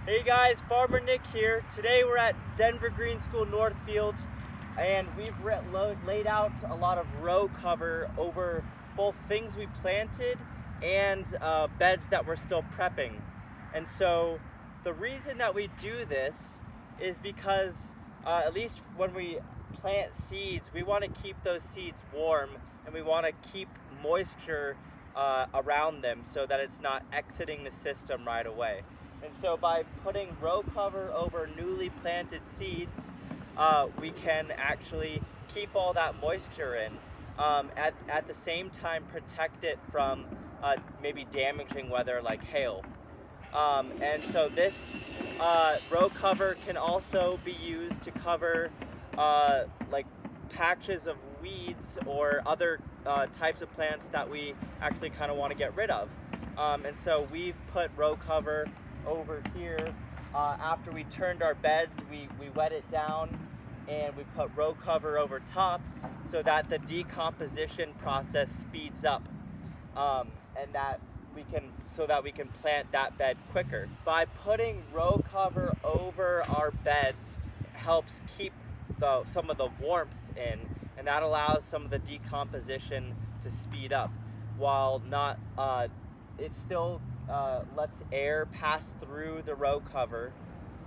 Hey guys, Farmer Nick here. Today we're at Denver Green School Northfield, and we've laid out a lot of row cover over both things we planted and beds that we're still prepping. And so the reason that we do this is because at least when we plant seeds, we want to keep those seeds warm and we want to keep moisture around them so that it's not exiting the system right away. And so by putting row cover over newly planted seeds, we can actually keep all that moisture in, at the same time protect it from maybe damaging weather like hail. And so this row cover can also be used to cover like patches of weeds or other types of plants that we actually kind of want to get rid of. And so we've put row cover over here. After we turned our beds, we wet it down and we put row cover over top so that the decomposition process speeds up, and that we can plant that bed quicker. By putting row cover over our beds helps keep some of the warmth in, and that allows some of the decomposition to speed up, while not it still lets air pass through the row cover,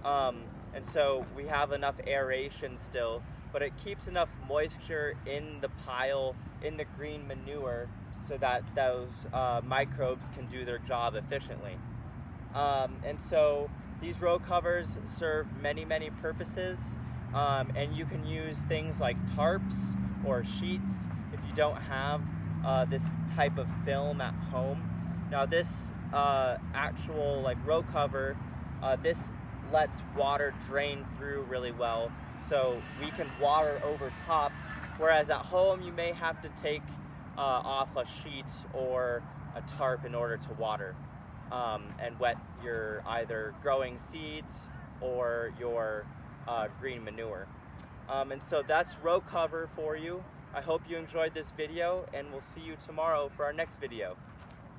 and so we have enough aeration still, but it keeps enough moisture in the pile, in the green manure, so that those microbes can do their job efficiently. And so these row covers serve many purposes, and you can use things like tarps or sheets if you don't have this type of film at home. Now this actual row cover, this lets water drain through really well, so we can water over top, whereas at home you may have to take off a sheet or a tarp in order to water and wet your either growing seeds or your green manure. And so that's row cover for you. I hope you enjoyed this video, and we'll see you tomorrow for our next video.